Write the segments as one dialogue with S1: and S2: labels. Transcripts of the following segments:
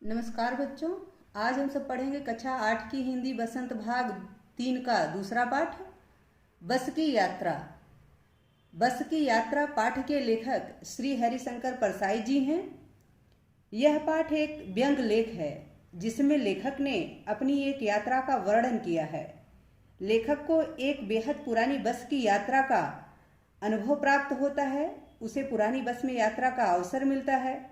S1: नमस्कार बच्चों। आज हम सब पढ़ेंगे कक्षा 8 की हिंदी बसंत भाग 3 का दूसरा पाठ बस की यात्रा। बस की यात्रा पाठ के लेखक श्री हरिशंकर परसाई जी हैं। यह पाठ एक व्यंग लेख है जिसमें लेखक ने अपनी एक यात्रा का वर्णन किया है। लेखक को एक बेहद पुरानी बस की यात्रा का अनुभव प्राप्त होता है। उसे पुरानी बस में यात्रा का अवसर मिलता है।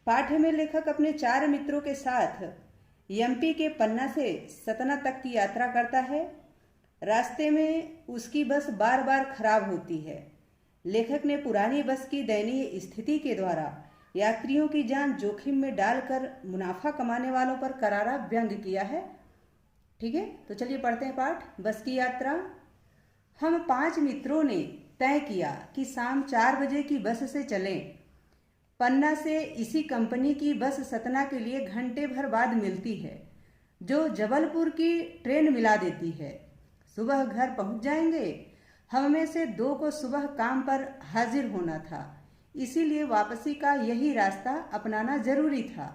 S1: पाठ में लेखक अपने 4 मित्रों के साथ एमपी के पन्ना से सतना तक की यात्रा करता है। रास्ते में उसकी बस बार बार खराब होती है। लेखक ने पुरानी बस की दयनीय स्थिति के द्वारा यात्रियों की जान जोखिम में डालकर मुनाफा कमाने वालों पर करारा व्यंग किया है। ठीक है, तो चलिए पढ़ते हैं पाठ बस की यात्रा। हम 5 मित्रों ने तय किया कि शाम 4 बजे की बस से चलें। पन्ना से इसी कंपनी की बस सतना के लिए घंटे भर बाद मिलती है, जो जबलपुर की ट्रेन मिला देती है। सुबह घर पहुंच जाएंगे। हम में से 2 को सुबह काम पर हाजिर होना था, इसीलिए वापसी का यही रास्ता अपनाना जरूरी था।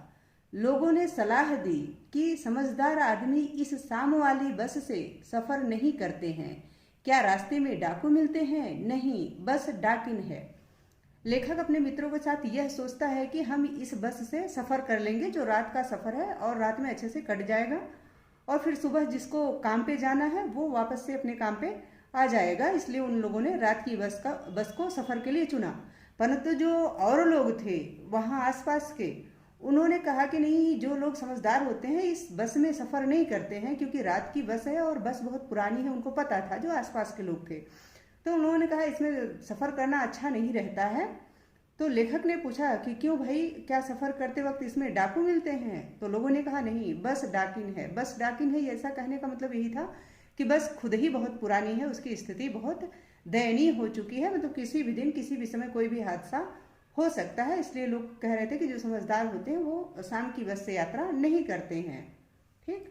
S1: लोगों ने सलाह दी कि समझदार आदमी इस शाम वाली बस से सफर नहीं करते हैं। क्या रास्ते में डाकू मिलते हैं? नहीं, बस डाकिन है। लेखक अपने मित्रों के साथ यह सोचता है कि हम इस बस से सफ़र कर लेंगे, जो रात का सफ़र है और रात में अच्छे से कट जाएगा, और फिर सुबह जिसको काम पे जाना है वो वापस से अपने काम पे आ जाएगा। इसलिए उन लोगों ने रात की बस को सफ़र के लिए चुना। परंतु जो और लोग थे वहाँ आसपास के, उन्होंने कहा कि नहीं, जो लोग समझदार होते हैं इस बस में सफ़र नहीं करते हैं, क्योंकि रात की बस है और बस बहुत पुरानी है। उनको पता था, जो आसपास के लोग थे, तो उन्होंने कहा इसमें सफ़र करना अच्छा नहीं रहता है। तो लेखक ने पूछा कि क्यों भाई, क्या सफ़र करते वक्त इसमें डाकू मिलते हैं? तो लोगों ने कहा नहीं, बस डाकिन है। बस डाकिन है, ऐसा कहने का मतलब यही था कि बस खुद ही बहुत पुरानी है, उसकी स्थिति बहुत दयनीय हो चुकी है। मतलब किसी भी दिन किसी भी समय कोई भी हादसा हो सकता है। इसलिए लोग कह रहे थे कि जो समझदार होते हैं वो शाम की बस से यात्रा नहीं करते हैं। ठीक।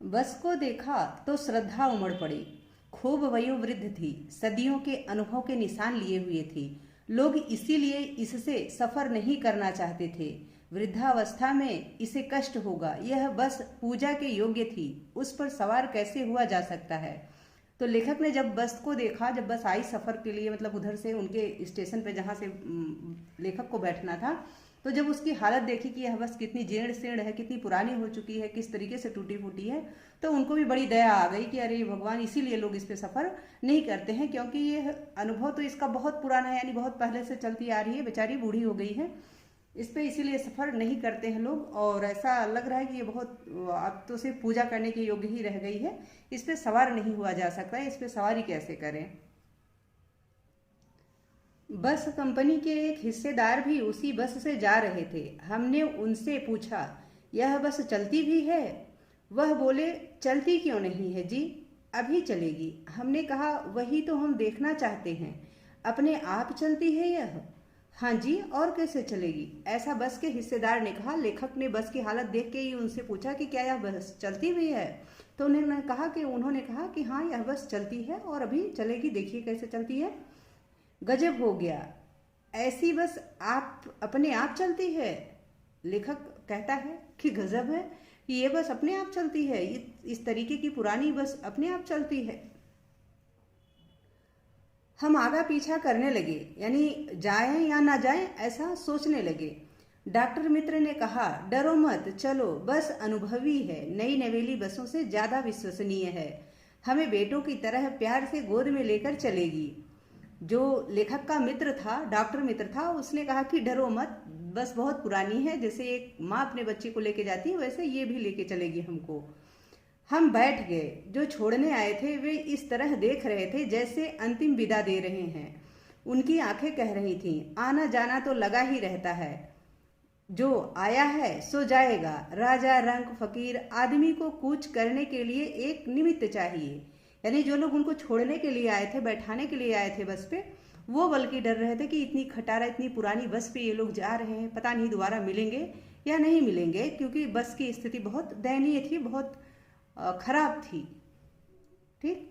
S1: बस को देखा तो श्रद्धा उमड़ पड़ी। खूब वयोवृद्ध थी, सदियों के अनुभव के निशान लिए हुए थी। लोग इसीलिए इससे सफर नहीं करना चाहते थे। वृद्धावस्था में इसे कष्ट होगा। यह बस पूजा के योग्य थी, उस पर सवार कैसे हुआ जा सकता है? तो लेखक ने जब बस को देखा, जब बस आई सफ़र के लिए, मतलब उधर से उनके स्टेशन पे जहाँ से लेखक को बैठना था, तो जब उसकी हालत देखी कि यह बस कितनी जीर्ण शीर्ण है, कितनी पुरानी हो चुकी है, किस तरीके से टूटी फूटी है, तो उनको भी बड़ी दया आ गई कि अरे भगवान, इसीलिए लोग इस पे सफ़र नहीं करते हैं, क्योंकि ये अनुभव तो इसका बहुत पुराना है, यानी बहुत पहले से चलती आ रही है, बेचारी बूढ़ी हो गई है, इस पे इसीलिए सफ़र नहीं करते हैं लोग। और ऐसा लग रहा है कि ये बहुत अब तो सिर्फ पूजा करने के योग्य ही रह गई है, इस पे सवार नहीं हुआ जा सकता है, इस पे सवारी कैसे करें? बस कंपनी के एक हिस्सेदार भी उसी बस से जा रहे थे। हमने उनसे पूछा, यह बस चलती भी है? वह बोले, चलती क्यों नहीं है जी, अभी चलेगी। हमने कहा, वही तो हम देखना चाहते हैं, अपने आप चलती है यह? हाँ जी, और कैसे चलेगी, ऐसा बस के हिस्सेदार ने कहा। लेखक ने बस की हालत देख के ही उनसे पूछा कि क्या यह बस चलती भी है? तो उन्होंने कहा कि हाँ, यह बस चलती है और अभी चलेगी, देखिए कैसे चलती है। गजब हो गया, ऐसी बस आप अपने आप चलती है? लेखक कहता है कि गजब है कि ये बस अपने आप चलती है, इस तरीके की पुरानी बस अपने आप चलती है। हम आगा पीछा करने लगे, यानी जाएं या ना जाएं ऐसा सोचने लगे। डॉक्टर मित्र ने कहा, डरो मत, चलो, बस अनुभवी है, नई नवेली बसों से ज़्यादा विश्वसनीय है, हमें बेटों की तरह प्यार से गोद में लेकर चलेगी। जो लेखक का मित्र था, डॉक्टर मित्र था, उसने कहा कि डरो मत, बस बहुत पुरानी है, जैसे एक माँ अपने बच्चे को लेके जाती है वैसे ये भी लेके चलेगी हमको। हम बैठ गए। जो छोड़ने आए थे वे इस तरह देख रहे थे जैसे अंतिम विदा दे रहे हैं। उनकी आंखें कह रही थीं, आना जाना तो लगा ही रहता है, जो आया है सो जाएगा। राजा रंक फकीर आदमी को कूच करने के लिए एक निमित्त चाहिए। यानी जो लोग उनको छोड़ने के लिए आए थे, बैठाने के लिए आए थे बस पे, वो बल्कि डर रहे थे कि इतनी खटारा, इतनी पुरानी बस पे ये लोग जा रहे हैं, पता नहीं दोबारा मिलेंगे या नहीं मिलेंगे, क्योंकि बस की स्थिति बहुत दयनीय थी, बहुत खराब थी। ठीक।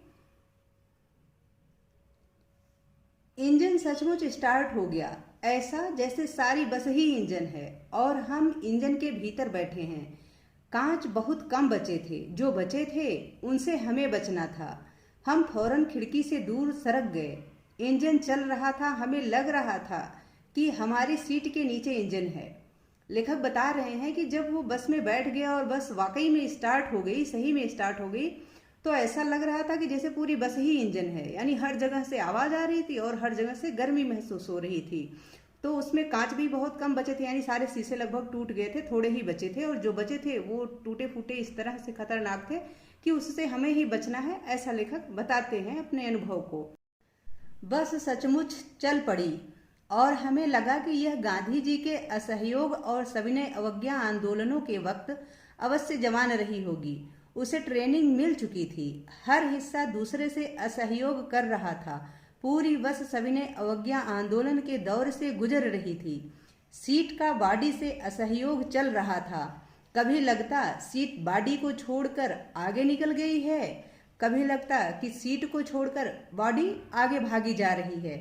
S1: इंजन सचमुच स्टार्ट हो गया। ऐसा जैसे सारी बस ही इंजन है और हम इंजन के भीतर बैठे हैं। कांच बहुत कम बचे थे, जो बचे थे उनसे हमें बचना था। हम फौरन खिड़की से दूर सरक गए। इंजन चल रहा था, हमें लग रहा था कि हमारी सीट के नीचे इंजन है। लेखक बता रहे हैं कि जब वो बस में बैठ गया और बस वाकई में स्टार्ट हो गई, सही में स्टार्ट हो गई, तो ऐसा लग रहा था कि जैसे पूरी बस ही इंजन है। यानी हर जगह से आवाज आ रही थी और हर जगह से गर्मी महसूस हो रही थी। तो उसमें कांच भी बहुत कम बचे थे, यानी सारे शीशे लगभग टूट गए थे, थोड़े ही बचे थे, और जो बचे थे वो टूटे फूटे इस तरह से खतरनाक थे कि उससे हमें ही बचना है, ऐसा लेखक बताते हैं अपने अनुभव को। बस सचमुच चल पड़ी और हमें लगा कि यह गांधी जी के असहयोग और सविनय अवज्ञा आंदोलनों के वक्त अवश्य जवान रही होगी। उसे ट्रेनिंग मिल चुकी थी, हर हिस्सा दूसरे से असहयोग कर रहा था। पूरी बस सविनय अवज्ञा आंदोलन के दौर से गुजर रही थी। सीट का बॉडी से असहयोग चल रहा था। कभी लगता सीट बॉडी को छोड़कर आगे निकल गई है, कभी लगता कि सीट को छोड़कर बॉडी आगे भागी जा रही है।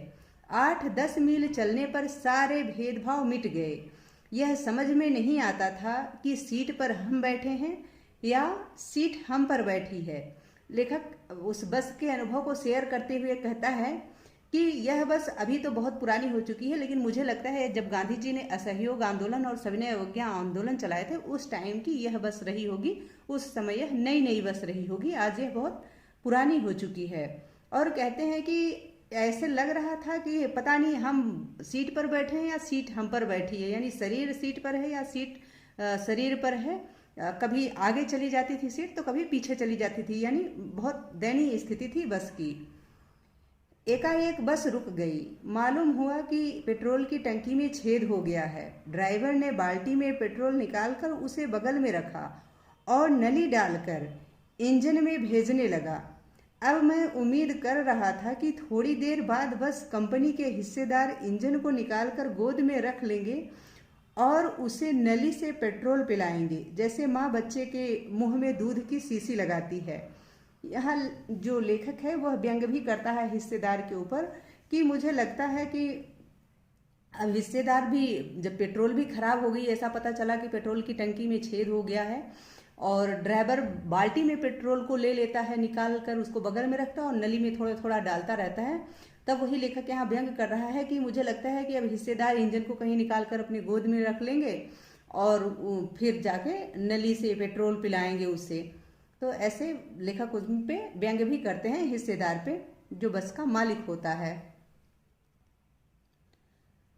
S1: 8-10 मील चलने पर सारे भेदभाव मिट गए। यह समझ में नहीं आता था कि सीट पर हम बैठे हैं या सीट हम पर बैठी है। लेखक उस बस के अनुभव को शेयर करते हुए कहता है कि यह बस अभी तो बहुत पुरानी हो चुकी है, लेकिन मुझे लगता है जब गांधी जी ने असहयोग आंदोलन और सविनय अवज्ञा आंदोलन चलाए थे उस टाइम की यह बस रही होगी। उस समय यह नई नई बस रही होगी, आज यह बहुत पुरानी हो चुकी है। और कहते हैं कि ऐसे लग रहा था कि पता नहीं हम सीट पर बैठे हैं या सीट हम पर बैठी है, यानी शरीर सीट पर है या सीट शरीर पर है। कभी आगे चली जाती थी सीट तो कभी पीछे चली जाती थी, यानी बहुत दयनीय स्थिति थी बस की। एकाएक बस रुक गई। मालूम हुआ कि पेट्रोल की टंकी में छेद हो गया है। ड्राइवर ने बाल्टी में पेट्रोल निकालकर उसे बगल में रखा और नली डालकर इंजन में भेजने लगा। अब मैं उम्मीद कर रहा था कि थोड़ी देर बाद बस कंपनी के हिस्सेदार इंजन को निकालकर गोद में रख लेंगे और उसे नली से पेट्रोल पिलाएंगे, जैसे माँ बच्चे के मुंह में दूध की शीशी लगाती है। यहाँ जो लेखक है वह व्यंग भी करता है हिस्सेदार के ऊपर कि मुझे लगता है कि अब हिस्सेदार भी, जब पेट्रोल भी खराब हो गई, ऐसा पता चला कि पेट्रोल की टंकी में छेद हो गया है और ड्राइवर बाल्टी में पेट्रोल को ले लेता है, निकाल कर उसको बगल में रखता है और नली में थोड़ा थोड़ा डालता रहता है। तब वही लेखक यहाँ व्यंग कर रहा है कि मुझे लगता है कि अब हिस्सेदार इंजन को कहीं निकाल कर अपनी गोद में रख लेंगे और फिर जाके नली से पेट्रोल पिलाएंगे उससे। तो ऐसे लेखक उन पे व्यंग भी करते हैं, हिस्सेदार पे, जो बस का मालिक होता है।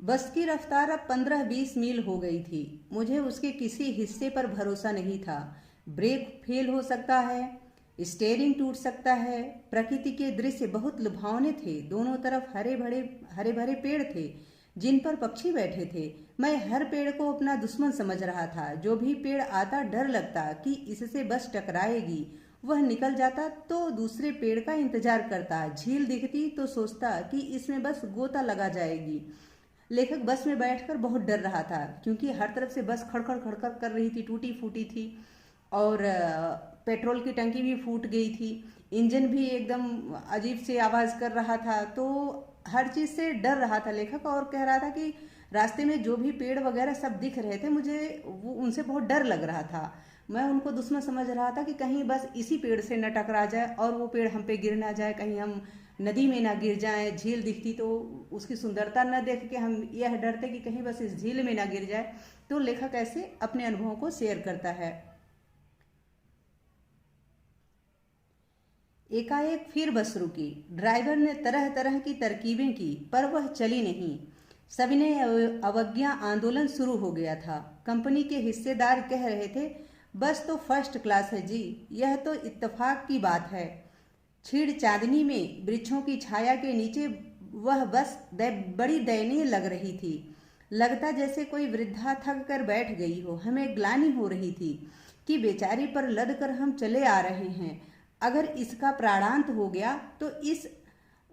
S1: बस की रफ्तार अब 15-20 मील हो गई थी। मुझे उसके किसी हिस्से पर भरोसा नहीं था। ब्रेक फेल हो सकता है, स्टीयरिंग टूट सकता है। प्रकृति के दृश्य बहुत लुभावने थे। दोनों तरफ हरे भरे पेड़ थे जिन पर पक्षी बैठे थे। मैं हर पेड़ को अपना दुश्मन समझ रहा था। जो भी पेड़ आता डर लगता कि इससे बस टकराएगी। वह निकल जाता तो दूसरे पेड़ का इंतजार करता। झील दिखती तो सोचता कि इसमें बस गोता लगा जाएगी। लेखक बस में बैठकर बहुत डर रहा था क्योंकि हर तरफ से बस खड़खड़ खड़खड़ कर रही थी, टूटी फूटी थी और पेट्रोल की टंकी भी फूट गई थी। इंजन भी एकदम अजीब से आवाज़ कर रहा था। तो हर चीज़ से डर रहा था लेखक और कह रहा था कि रास्ते में जो भी पेड़ वगैरह सब दिख रहे थे मुझे वो उनसे बहुत डर लग रहा था। मैं उनको दुश्मन समझ रहा था कि कहीं बस इसी पेड़ से न टकरा जाए और वो पेड़ हम पे गिर ना जाए, कहीं हम नदी में ना गिर जाए। झील दिखती तो उसकी सुंदरता न देख के हम यह डरते कि कहीं बस इस झील में ना गिर जाए। तो लेखक ऐसे अपने अनुभवों को शेयर करता है। एकाएक फिर बस रुकी। ड्राइवर ने तरह तरह की तरकीबें की पर वह चली नहीं। सविनय अवज्ञा आंदोलन शुरू हो गया था। कंपनी के हिस्सेदार कह रहे थे, बस तो फर्स्ट क्लास है जी, यह तो इत्तेफाक की बात है। छीड़ चांदनी में वृक्षों की छाया के नीचे वह बस बड़ी दयनीय लग रही थी। लगता जैसे कोई वृद्धा थक कर बैठ गई हो। हमें ग्लानि हो रही थी कि बेचारी पर लद कर हम चले आ रहे हैं। अगर इसका प्राणांत हो गया तो इस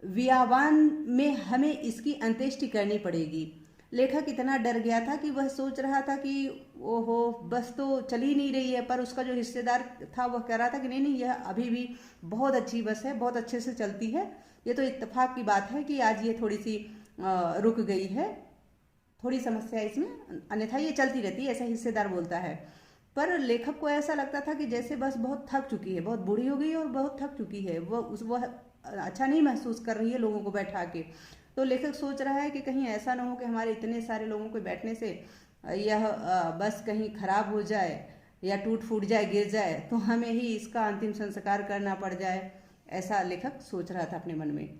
S1: वियावान में हमें इसकी अंत्येष्टि करनी पड़ेगी। लेखक इतना डर गया था कि वह सोच रहा था कि ओहो बस तो चल ही नहीं रही है, पर उसका जो हिस्सेदार था वह कह रहा था कि नहीं नहीं, यह अभी भी बहुत अच्छी बस है, बहुत अच्छे से चलती है। ये तो इत्तेफाक की बात है कि आज ये थोड़ी सी रुक गई है। थोड़ी समस्या है इसमें, अन्यथा ये चलती रहती है, ऐसा हिस्सेदार बोलता है। पर लेखक को ऐसा लगता था कि जैसे बस बहुत थक चुकी है, बहुत बूढ़ी हो गई है और बहुत थक चुकी है, वह अच्छा नहीं महसूस कर रही है लोगों को बैठा के। तो लेखक सोच रहा है कि कहीं ऐसा ना हो कि हमारे इतने सारे लोगों को बैठने से यह बस कहीं खराब हो जाए या टूट फूट जाए, गिर जाए, तो हमें ही इसका अंतिम संस्कार करना पड़ जाए, ऐसा लेखक सोच रहा था अपने मन में।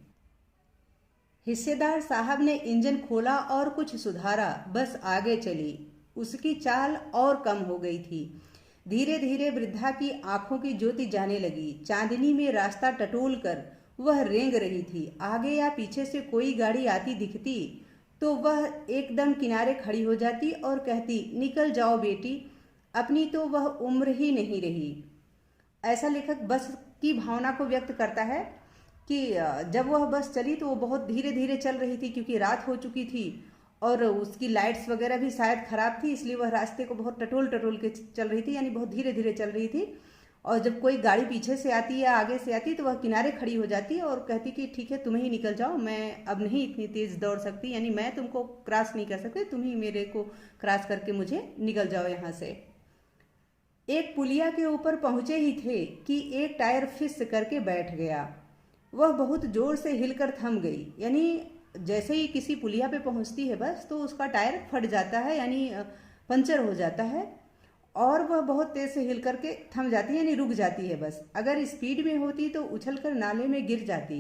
S1: हिस्सेदार साहब ने इंजन खोला और कुछ सुधारा, बस आगे चली। उसकी चाल और कम हो गई थी। धीरे धीरे वृद्धा की आंखों की ज्योति जाने लगी। चांदनी में रास्ता टटोल कर वह रेंग रही थी। आगे या पीछे से कोई गाड़ी आती दिखती तो वह एकदम किनारे खड़ी हो जाती और कहती, निकल जाओ बेटी, अपनी तो वह उम्र ही नहीं रही। ऐसा लेखक बस की भावना को व्यक्त करता है कि जब वह बस चली तो वो बहुत धीरे धीरे चल रही थी, क्योंकि रात हो चुकी थी और उसकी लाइट्स वगैरह भी शायद खराब थी, इसलिए वह रास्ते को बहुत टटोल टटोल के चल रही थी, यानी बहुत धीरे धीरे चल रही थी। और जब कोई गाड़ी पीछे से आती या आगे से आती तो वह किनारे खड़ी हो जाती और कहती कि ठीक है, तुम ही निकल जाओ, मैं अब नहीं इतनी तेज दौड़ सकती, यानी मैं तुमको क्रॉस नहीं कर सकती, तुम ही मेरे को क्रॉस करके मुझे निकल जाओ यहाँ से। एक पुलिया के ऊपर पहुंचे ही थे कि एक टायर फिस करके बैठ गया। वह बहुत जोर से हिलकर थम गई, यानी जैसे ही किसी पुलिया पे पहुंचती है बस तो उसका टायर फट जाता है, यानी पंचर हो जाता है, और वह बहुत तेज से हिल करके थम जाती है, यानी रुक जाती है बस। अगर स्पीड में होती तो उछलकर नाले में गिर जाती।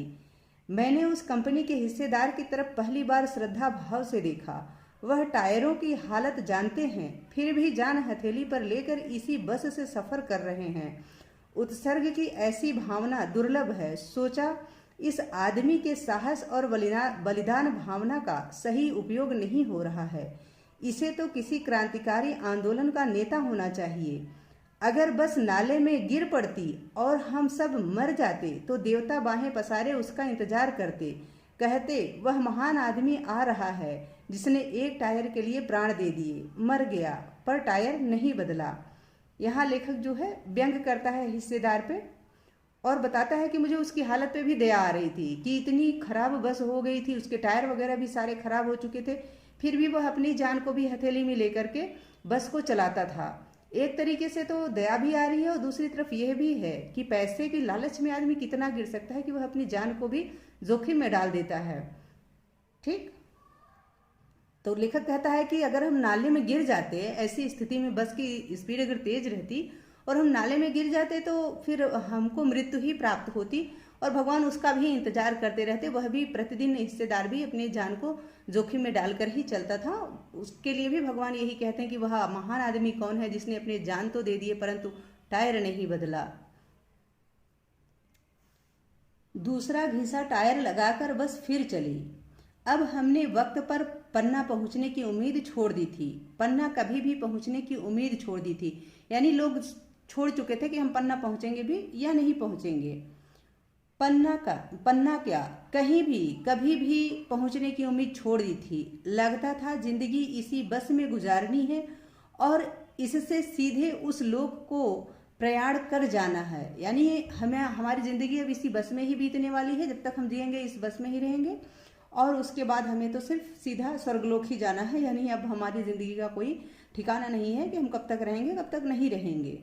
S1: मैंने उस कंपनी के हिस्सेदार की तरफ पहली बार श्रद्धा भाव से देखा। वह टायरों की हालत जानते हैं, फिर भी जान हथेली पर लेकर इसी बस से सफर कर रहे हैं। उत्सर्ग की ऐसी भावना दुर्लभ है। सोचा, इस आदमी के साहस और बलिदान भावना का सही उपयोग नहीं हो रहा है। इसे तो किसी क्रांतिकारी आंदोलन का नेता होना चाहिए। अगर बस नाले में गिर पड़ती और हम सब मर जाते तो देवता बाहें पसारे उसका इंतजार करते, कहते वह महान आदमी आ रहा है जिसने एक टायर के लिए प्राण दे दिए, मर गया पर टायर नहीं बदला। यहाँ लेखक जो है व्यंग करता है हिस्सेदार पे और बताता है कि मुझे उसकी हालत पे भी दया आ रही थी कि इतनी खराब बस हो गई थी, उसके टायर वगैरह भी सारे खराब हो चुके थे, फिर भी वह अपनी जान को भी हथेली में लेकर के बस को चलाता था। एक तरीके से तो दया भी आ रही है और दूसरी तरफ यह भी है कि पैसे की लालच में आदमी कितना गिर सकता है कि वह अपनी जान को भी जोखिम में डाल देता है। ठीक, तो लेखक कहता है कि अगर हम नाले में गिर जाते, ऐसी स्थिति में बस की स्पीड अगर तेज रहती और हम नाले में गिर जाते तो फिर हमको मृत्यु ही प्राप्त होती और भगवान उसका भी इंतजार करते रहते। वह भी प्रतिदिन हिस्सेदार भी अपनी जान को जोखिम में डालकर ही चलता था। उसके लिए भी भगवान यही कहते हैं कि वह महान आदमी कौन है जिसने अपनी जान तो दे दिए परंतु टायर नहीं बदला। दूसरा घिसा टायर लगाकर बस फिर चली। अब हमने वक्त पर पन्ना पहुंचने की उम्मीद छोड़ दी थी। पन्ना कभी भी पहुंचने की उम्मीद छोड़ दी थी, यानी लोग छोड़ चुके थे कि हम पन्ना पहुंचेंगे भी या नहीं पहुंचेंगे। पन्ना क्या, कहीं भी कभी भी पहुंचने की उम्मीद छोड़ दी थी। लगता था जिंदगी इसी बस में गुजारनी है और इससे सीधे उस लोक को प्रयाण कर जाना है, यानी हमें हमारी जिंदगी अब इसी बस में ही बीतने वाली है। जब तक हम जिएंगे इस बस में ही रहेंगे और उसके बाद हमें तो सिर्फ सीधा स्वर्गलोक ही जाना है, यानी अब हमारी जिंदगी का कोई ठिकाना नहीं है कि हम कब तक रहेंगे कब तक नहीं रहेंगे।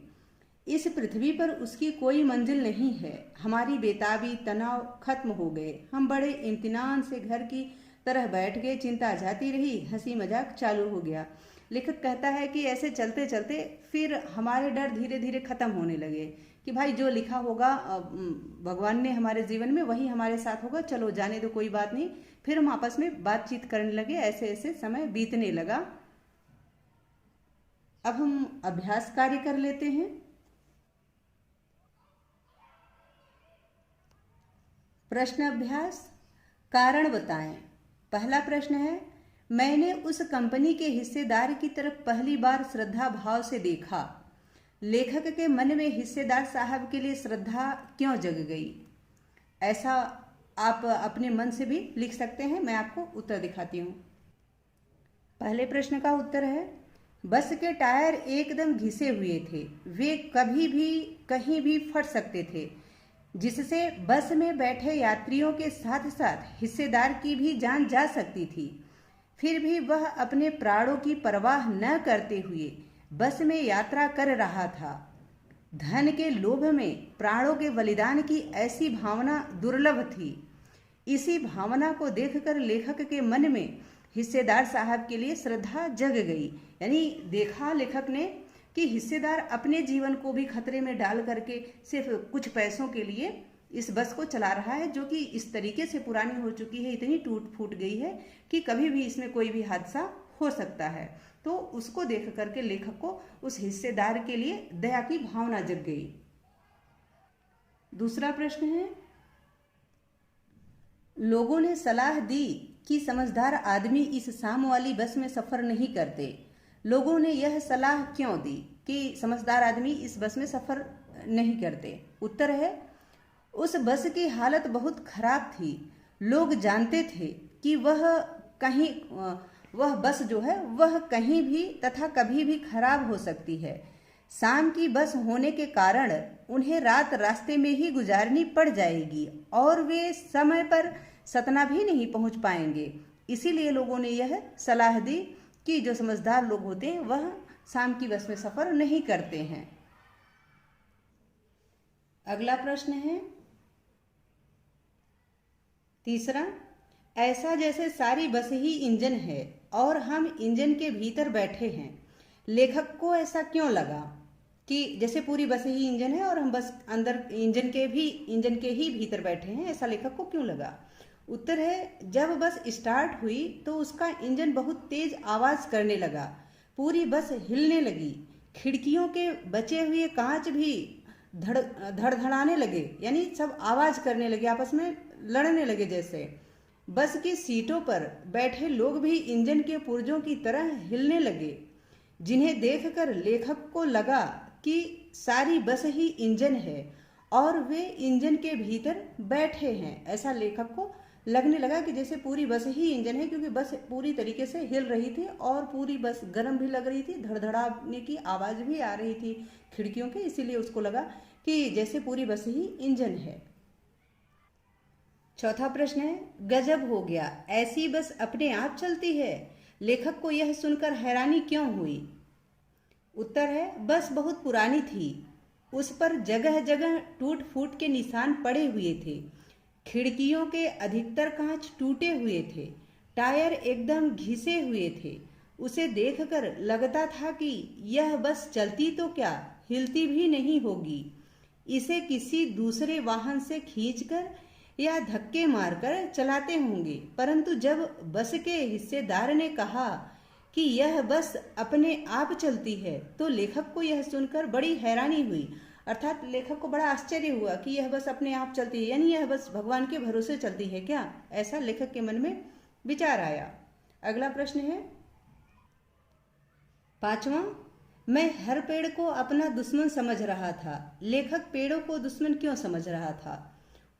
S1: इस पृथ्वी पर उसकी कोई मंजिल नहीं है। हमारी बेताबी तनाव खत्म हो गए। हम बड़े इम्तिनान से घर की तरह बैठ गए। चिंता जाती रही, हंसी मजाक चालू हो गया। लेखक कहता है कि ऐसे चलते चलते फिर हमारे डर धीरे धीरे खत्म होने लगे कि भाई जो लिखा होगा भगवान ने हमारे जीवन में वही हमारे साथ होगा, चलो जाने दो, कोई बात नहीं। फिर हम आपस में बातचीत करने लगे। ऐसे ऐसे समय बीतने लगा। अब हम अभ्यास कार्य कर लेते हैं। प्रश्न अभ्यास, कारण बताएं। पहला प्रश्न है, मैंने उस कंपनी के हिस्सेदार की तरफ पहली बार श्रद्धा भाव से देखा। लेखक के मन में हिस्सेदार साहब के लिए श्रद्धा क्यों जग गई? ऐसा आप अपने मन से भी लिख सकते हैं। मैं आपको उत्तर दिखाती हूँ। पहले प्रश्न का उत्तर है, बस के टायर एकदम घिसे हुए थे। वे कभी भी कहीं भी फट सकते थे, जिससे बस में बैठे यात्रियों के साथ साथ हिस्सेदार की भी जान जा सकती थी। फिर भी वह अपने प्राणों की परवाह न करते हुए बस में यात्रा कर रहा था। धन के लोभ में प्राणों के बलिदान की ऐसी भावना दुर्लभ थी। इसी भावना को देखकर लेखक के मन में हिस्सेदार साहब के लिए श्रद्धा जग गई। यानी देखा लेखक ने कि हिस्सेदार अपने जीवन को भी खतरे में डाल करके सिर्फ कुछ पैसों के लिए इस बस को चला रहा है, जो कि इस तरीके से पुरानी हो चुकी है, इतनी टूट फूट गई है कि कभी भी इसमें कोई भी हादसा हो सकता है। तो उसको देख करके लेखक को उस हिस्सेदार के लिए दया की भावना जग गई। दूसरा प्रश्न है, लोगों ने सलाह दी कि समझदार आदमी इस शाम वाली बस में सफर नहीं करते। लोगों ने यह सलाह क्यों दी कि समझदार आदमी इस बस में सफर नहीं करते? उत्तर है, उस बस की हालत बहुत खराब थी। लोग जानते थे कि वह बस जो है वह कहीं भी तथा कभी भी खराब हो सकती है। शाम की बस होने के कारण उन्हें रात रास्ते में ही गुजारनी पड़ जाएगी और वे समय पर सतना भी नहीं पहुंच पाएंगे। इसीलिए लोगों ने यह सलाह दी कि जो समझदार लोग होते हैं वह शाम की बस में सफर नहीं करते हैं। अगला प्रश्न है तीसरा, ऐसा जैसे सारी बस ही इंजन है और हम इंजन के भीतर बैठे हैं। लेखक को ऐसा क्यों लगा कि जैसे पूरी बस ही इंजन है और हम बस अंदर इंजन के ही भीतर बैठे हैं, ऐसा लेखक को क्यों लगा? उत्तर है, जब बस स्टार्ट हुई तो उसका इंजन बहुत तेज आवाज करने लगा। पूरी बस हिलने लगी। खिड़कियों के बचे हुए कांच भी धड़धड़ाने लगे, यानी सब आवाज करने लगे, आपस में लड़ने लगे। जैसे बस की सीटों पर बैठे लोग भी इंजन के पुर्जों की तरह हिलने लगे, जिन्हें देखकर लेखक को लगा कि सारी बस ही इंजन है और वे इंजन के भीतर बैठे हैं। ऐसा लेखक को लगने लगा कि जैसे पूरी बस ही इंजन है, क्योंकि बस पूरी तरीके से हिल रही थी और पूरी बस गर्म भी लग रही थी, धड़धड़ाने की आवाज भी आ रही थी खिड़कियों के, इसीलिए उसको लगा कि जैसे पूरी बस ही इंजन है। चौथा प्रश्न है, गजब हो गया, ऐसी बस अपने आप चलती है। लेखक को यह सुनकर हैरानी क्यों हुई? उत्तर है, बस बहुत पुरानी थी। उस पर जगह जगह टूट फूट के निशान पड़े हुए थे। खिड़कियों के अधिकतर कांच टूटे हुए थे। टायर एकदम घिसे हुए थे। उसे देखकर लगता था कि यह बस चलती तो क्या, हिलती भी नहीं होगी। इसे किसी दूसरे वाहन से खींचकर या धक्के मारकर चलाते होंगे। परंतु जब बस के हिस्सेदार ने कहा कि यह बस अपने आप चलती है, तो लेखक को यह सुनकर बड़ी हैरानी हुई। अर्थात लेखक को बड़ा आश्चर्य हुआ कि यह बस अपने आप चलती है, यानी यह बस भगवान के भरोसे चलती है क्या? ऐसा लेखक के मन में विचार आया। अगला प्रश्न है पांचवा, मैं हर पेड़ को अपना दुश्मन समझ रहा था। लेखक पेड़ों को दुश्मन क्यों समझ रहा था?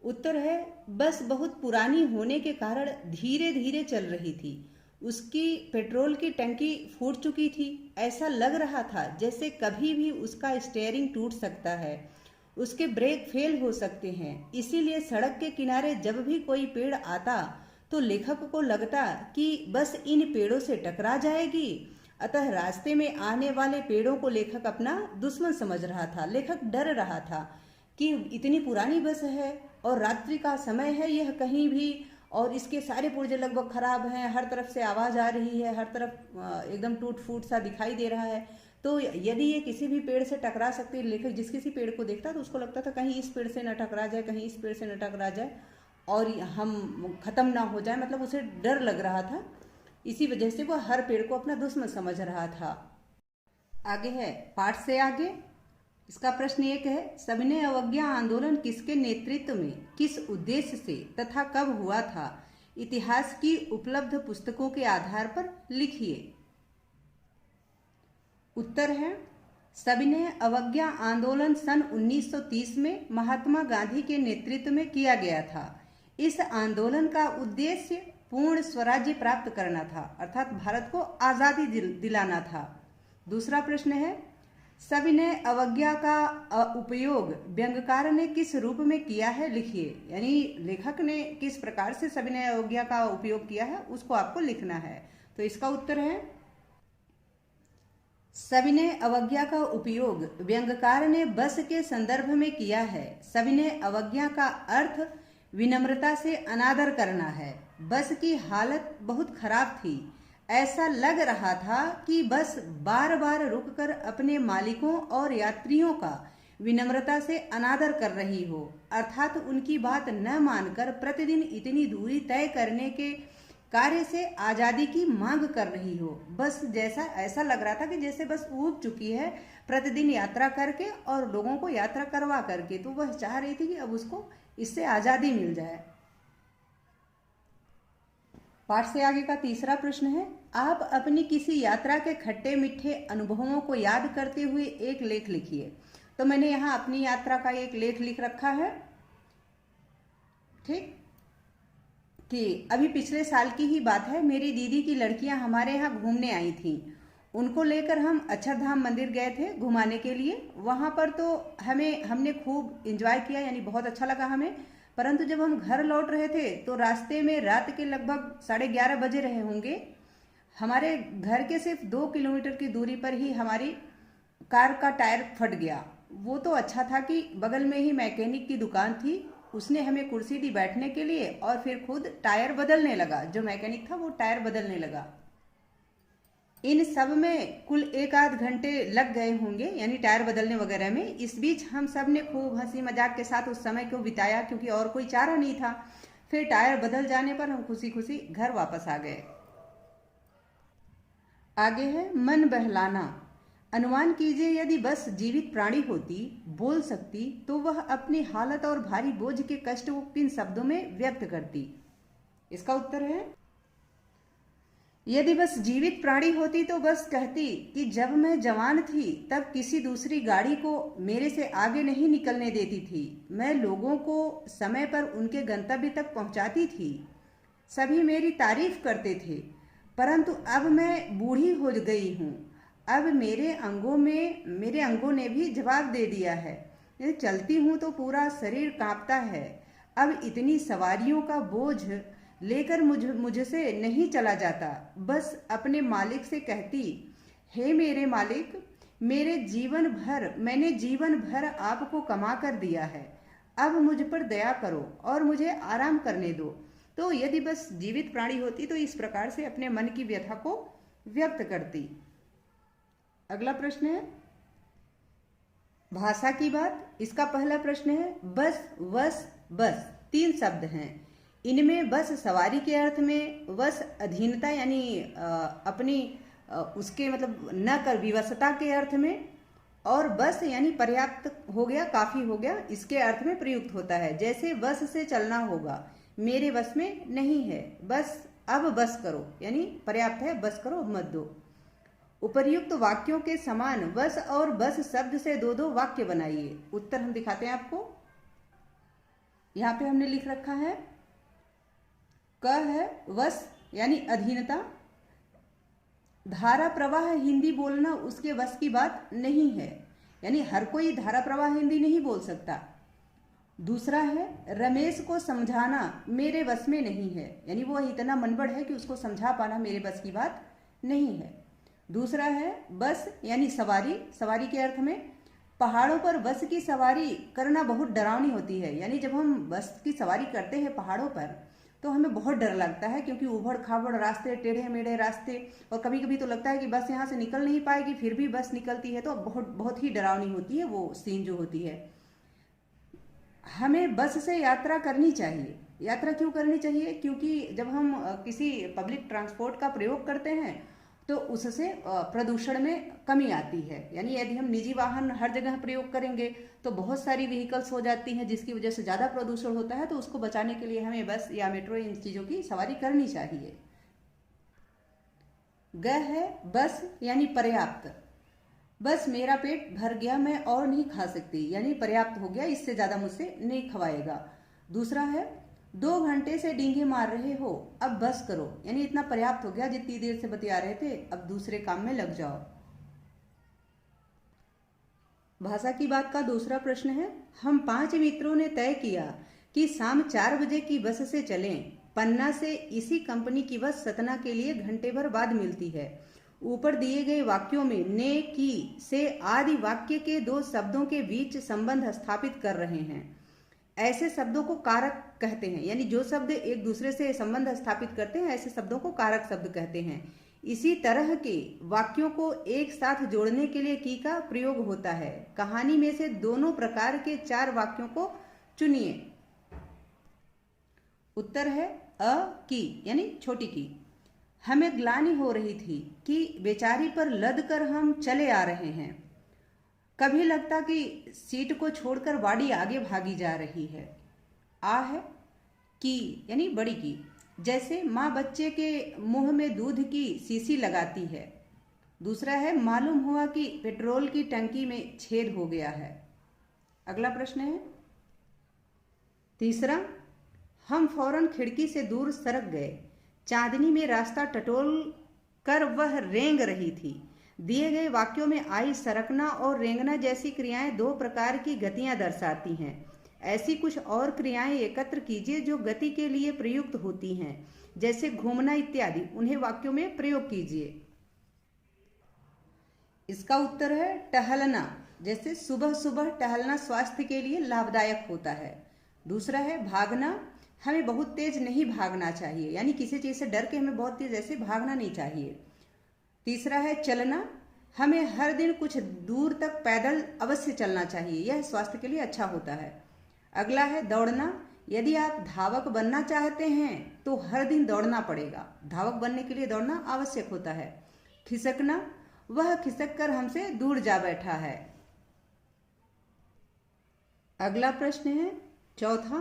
S1: उत्तर है, बस बहुत पुरानी होने के कारण धीरे धीरे चल रही थी। उसकी पेट्रोल की टंकी फूट चुकी थी। ऐसा लग रहा था जैसे कभी भी उसका स्टीयरिंग टूट सकता है, उसके ब्रेक फेल हो सकते हैं। इसीलिए सड़क के किनारे जब भी कोई पेड़ आता तो लेखक को लगता कि बस इन पेड़ों से टकरा जाएगी। अतः रास्ते में आने वाले पेड़ों को लेखक अपना दुश्मन समझ रहा था। लेखक डर रहा था कि इतनी पुरानी बस है और रात्रि का समय है, यह कहीं भी, और इसके सारे पुर्जे लगभग खराब हैं, हर तरफ से आवाज आ रही है, हर तरफ एकदम टूट फूट सा दिखाई दे रहा है। तो यदि ये किसी भी पेड़ से टकरा सकती है, लेखक जिस किसी पेड़ को देखता तो उसको लगता था कहीं इस पेड़ से न टकरा जाए, कहीं इस पेड़ से न टकरा जाए और हम खत्म ना हो जाए, मतलब उसे डर लग रहा था। इसी वजह से वह हर पेड़ को अपना दुश्मन समझ रहा था। आगे है पाठ से आगे, इसका प्रश्न एक है, सविनय अवज्ञा आंदोलन किसके नेतृत्व में, किस उद्देश्य से तथा कब हुआ था? इतिहास की उपलब्ध पुस्तकों के आधार पर लिखिए। उत्तर है, सविनय अवज्ञा आंदोलन सन 1930 में महात्मा गांधी के नेतृत्व में किया गया था। इस आंदोलन का उद्देश्य पूर्ण स्वराज्य प्राप्त करना था, अर्थात भारत को आजादी दिलाना था। दूसरा प्रश्न है, सविनय अवज्ञा का उपयोग व्यंग्यकार ने किस रूप में किया है? लिखिए। यानी लेखक ने किस प्रकार से सविनय अवज्ञा का उपयोग किया है उसको आपको लिखना है। तो इसका उत्तर है सविनय अवज्ञा का उपयोग व्यंग्यकार ने बस के संदर्भ में किया है। सविनय अवज्ञा का अर्थ विनम्रता से अनादर करना है। बस की हालत बहुत खराब थी। ऐसा लग रहा था कि बस बार बार रुककर अपने मालिकों और यात्रियों का विनम्रता से अनादर कर रही हो, अर्थात उनकी बात न मानकर प्रतिदिन इतनी दूरी तय करने के कार्य से आजादी की मांग कर रही हो। बस जैसा ऐसा लग रहा था कि जैसे बस ऊब चुकी है प्रतिदिन यात्रा करके और लोगों को यात्रा करवा करके, तो वह चाह रही थी कि अब उसको इससे आजादी मिल जाए। पाठ से आगे का तीसरा प्रश्न है, आप अपनी किसी यात्रा के खट्टे मीठे अनुभवों को याद करते हुए एक लेख लिखिए। तो मैंने यहाँ अपनी यात्रा का एक लेख लिख रखा है, ठीक, कि अभी पिछले साल की ही बात है। मेरी दीदी की लड़कियां हमारे यहाँ घूमने आई थीं। उनको लेकर हम अक्षरधाम मंदिर गए थे घुमाने के लिए। वहाँ पर तो हमने खूब एंजॉय किया, यानी बहुत अच्छा लगा हमें। परंतु जब हम घर लौट रहे थे तो रास्ते में रात के लगभग 11:30 बजे रहे होंगे। हमारे घर के सिर्फ 2 किलोमीटर की दूरी पर ही हमारी कार का टायर फट गया। वो तो अच्छा था कि बगल में ही मैकेनिक की दुकान थी, उसने हमें कुर्सी दी बैठने के लिए और फिर खुद टायर बदलने लगा। जो मैकेनिक था वो टायर बदलने लगा। इन सब में कुल 1 आध घंटे लग गए होंगे, यानी टायर बदलने वगैरह में। इस बीच हम सब ने खूब हंसी मजाक के साथ उस समय को बिताया, क्योंकि और कोई चारा नहीं था। फिर टायर बदल जाने पर हम खुशी खुशी घर वापस आ गए। आगे है मन बहलाना। अनुमान कीजिए यदि बस जीवित प्राणी होती, बोल सकती, तो वह अपनी हालत और भारी बोझ के कष्ट को किन शब्दों में व्यक्त करती। इसका उत्तर है, यदि बस जीवित प्राणी होती तो बस कहती कि जब मैं जवान थी तब किसी दूसरी गाड़ी को मेरे से आगे नहीं निकलने देती थी। मैं लोगों को समय पर उनके गंतव्य तक पहुंचाती थी। सभी मेरी तारीफ करते थे। परंतु अब मैं बूढ़ी हो गई हूँ। अब मेरे अंगों ने भी जवाब दे दिया है। चलती हूँ तो पूरा शरीर कांपता है। अब इतनी सवारियों का बोझ लेकर मुझसे नहीं चला जाता। बस अपने मालिक से कहती, हे मेरे मालिक, मैंने जीवन भर आपको कमा कर दिया है। अब मुझ पर दया करो और मुझे आराम करने दो। तो यदि बस जीवित प्राणी होती तो इस प्रकार से अपने मन की व्यथा को व्यक्त करती। अगला प्रश्न है भाषा की बात। इसका पहला प्रश्न है, बस, वस, बस 3 शब्द हैं। इनमें बस सवारी के अर्थ में, वस अधीनता यानी अपनी उसके मतलब न कर विवशता के अर्थ में, और बस यानी पर्याप्त हो गया, काफी हो गया, इसके अर्थ में प्रयुक्त होता है। जैसे बस से चलना होगा, मेरे बस में नहीं है, बस अब बस करो, यानी पर्याप्त है, बस करो, अब मत दो। उपर्युक्त वाक्यों के समान वस और बस शब्द से 2-2 वाक्य बनाइए। उत्तर हम दिखाते हैं आपको। यहाँ पे हमने लिख रखा है, क है वस यानी अधीनता। धारा प्रवाह हिंदी बोलना उसके बस की बात नहीं है, यानी हर कोई धारा प्रवाह हिंदी नहीं बोल सकता। दूसरा है, रमेश को समझाना मेरे बस में नहीं है, यानी वो इतना मनबड़ है कि उसको समझा पाना मेरे बस की बात नहीं है। दूसरा है बस यानी सवारी। सवारी के अर्थ में, पहाड़ों पर बस की सवारी करना बहुत डरावनी होती है। यानी जब हम बस की सवारी करते हैं पहाड़ों पर तो हमें बहुत डर लगता है, क्योंकि उबड़ खाबड़ रास्ते, टेढ़े मेढ़े रास्ते, और कभी कभी तो लगता है कि बस यहाँ से निकल नहीं पाएगी, फिर भी बस निकलती है। तो बहुत ही डरावनी होती है वो सीन जो होती है। हमें बस से यात्रा करनी चाहिए। यात्रा क्यों करनी चाहिए? क्योंकि जब हम किसी पब्लिक ट्रांसपोर्ट का प्रयोग करते हैं तो उससे प्रदूषण में कमी आती है। यानी यदि हम निजी वाहन हर जगह प्रयोग करेंगे तो बहुत सारी व्हीकल्स हो जाती हैं, जिसकी वजह से ज़्यादा प्रदूषण होता है। तो उसको बचाने के लिए हमें बस या मेट्रो, इन चीज़ों की सवारी करनी चाहिए। ग है बस यानी पर्याप्त। बस मेरा पेट भर गया, मैं और नहीं खा सकती, यानी पर्याप्त हो गया, इससे ज़्यादा मुझसे नहीं खवाएगा। दूसरा है, 2 घंटे से डींगे मार रहे हो, अब बस करो, यानी इतना पर्याप्त हो गया, जितनी देर से बतिया रहे थे, अब दूसरे काम में लग जाओ। भाषा की बात का दूसरा प्रश्न है, हम 5 मित्रों ने तय किया कि शाम 4 बजे की बस से चलें। पन्ना से इसी कंपनी की बस सतना के लिए घंटे भर बाद मिलती है। ऊपर दिए गए वाक्यों में ने, की से आदि वाक्य के दो शब्दों के बीच संबंध स्थापित कर रहे हैं। ऐसे शब्दों को कारक कहते हैं, यानी जो शब्द एक दूसरे से संबंध स्थापित करते हैं ऐसे शब्दों को कारक शब्द कहते हैं। इसी तरह के वाक्यों को एक साथ जोड़ने के लिए की का प्रयोग होता है। कहानी में से दोनों प्रकार के 4 वाक्यों को चुनिए। उत्तर है अ की, यानी छोटी की। हमें ग्लानि हो रही थी कि बेचारी पर लद कर हम चले आ रहे हैं। कभी लगता कि सीट को छोड़कर बाड़ी आगे भागी जा रही है। आ है की, यानी बड़ी की। जैसे माँ बच्चे के मुंह में दूध की शीशी लगाती है। दूसरा है मालूम हुआ कि पेट्रोल की टंकी में छेद हो गया है। अगला प्रश्न है तीसरा, हम फौरन खिड़की से दूर सरक गए। चांदनी में रास्ता टटोल कर वह रेंग रही थी। दिए गए वाक्यों में आई सरकना और रेंगना जैसी क्रियाएं 2 प्रकार की गतियां दर्शाती हैं। ऐसी कुछ और क्रियाएं एकत्र कीजिए जो गति के लिए प्रयुक्त होती हैं, जैसे घूमना इत्यादि। उन्हें वाक्यों में प्रयोग कीजिए। इसका उत्तर है टहलना। जैसे सुबह सुबह टहलना स्वास्थ्य के लिए लाभदायक होता है। दूसरा है भागना। हमें बहुत तेज नहीं भागना चाहिए, यानी किसी चीज से डर के हमें बहुत तेज ऐसे भागना नहीं चाहिए। तीसरा है चलना। हमें हर दिन कुछ दूर तक पैदल अवश्य चलना चाहिए, यह स्वास्थ्य के लिए अच्छा होता है। अगला है दौड़ना। यदि आप धावक बनना चाहते हैं तो हर दिन दौड़ना पड़ेगा। धावक बनने के लिए दौड़ना आवश्यक होता है। खिसकना, वह खिसक कर हमसे दूर जा बैठा है। अगला प्रश्न है चौथा,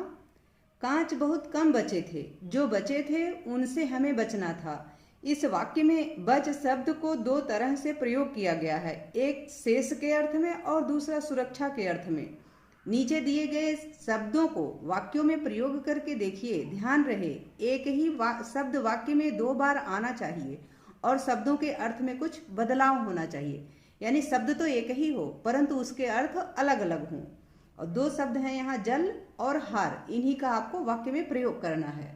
S1: कांच बहुत कम बचे थे, जो बचे थे उनसे हमें बचना था। इस वाक्य में बच शब्द को 2 तरह से प्रयोग किया गया है, एक शेष के अर्थ में और दूसरा सुरक्षा के अर्थ में। नीचे दिए गए शब्दों को वाक्यों में प्रयोग करके देखिए। ध्यान रहे एक ही शब्द वाक्य में 2 बार आना चाहिए और शब्दों के अर्थ में कुछ बदलाव होना चाहिए, यानी शब्द तो एक ही हो परंतु उसके अर्थ अलग अलग हों। और 2 शब्द हैं यहाँ जल और हार, इन्हीं का आपको वाक्य में प्रयोग करना है।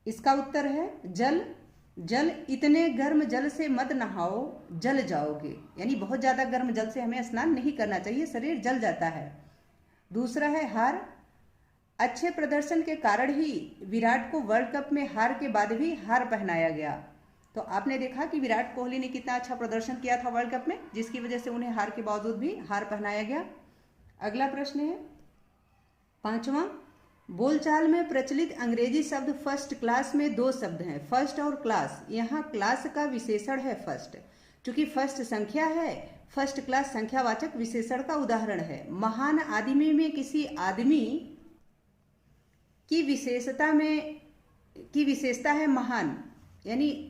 S1: इसका उत्तर है जल। जल, इतने गर्म जल से मत नहाओ, जल जाओगे, यानी बहुत ज्यादा गर्म जल से हमें स्नान नहीं करना चाहिए, शरीर जल जाता है। दूसरा है हार। अच्छे प्रदर्शन के कारण ही विराट को वर्ल्ड कप में हार के बाद भी हार पहनाया गया। तो आपने देखा कि विराट कोहली ने कितना अच्छा प्रदर्शन किया था वर्ल्ड कप में, जिसकी वजह से उन्हें हार के बावजूद भी हार पहनाया गया। अगला प्रश्न है पांचवा, बोलचाल में प्रचलित अंग्रेजी शब्द फर्स्ट क्लास में 2 शब्द हैं, फर्स्ट और क्लास। यहाँ क्लास का विशेषण है फर्स्ट। चूंकि फर्स्ट संख्या है, फर्स्ट क्लास संख्यावाचक विशेषण का उदाहरण है। महान आदमी में किसी आदमी की विशेषता है महान, यानी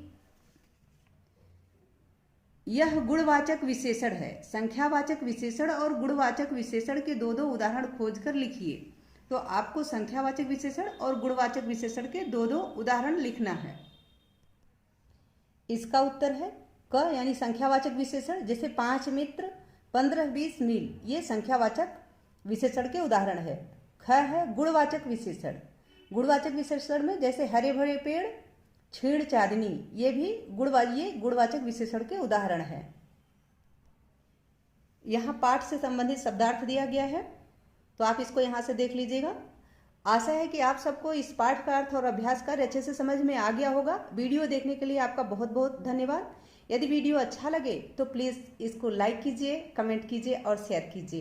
S1: यह गुणवाचक विशेषण है। संख्यावाचक विशेषण और गुणवाचक विशेषण के 2 उदाहरण खोजकर लिखिए। तो आपको संख्यावाचक विशेषण और गुणवाचक विशेषण के 2 उदाहरण लिखना है। इसका उत्तर है क, यानी संख्यावाचक विशेषण। जैसे 5 मित्र, 15-20 मील, ये संख्यावाचक विशेषण के उदाहरण है। ख है गुणवाचक विशेषण। गुणवाचक विशेषण में जैसे हरे भरे पेड़, छेड़ चांदनी, ये भी गुणवाचक विशेषण के उदाहरण है। यहाँ पाठ से संबंधित शब्दार्थ दिया गया है, तो आप इसको यहाँ से देख लीजिएगा। आशा है कि आप सबको इस पाठ का अर्थ और अभ्यास कार्य अच्छे से समझ में आ गया होगा। वीडियो देखने के लिए आपका बहुत बहुत धन्यवाद। यदि वीडियो अच्छा लगे तो प्लीज़ इसको लाइक कीजिए, कमेंट कीजिए और शेयर कीजिए।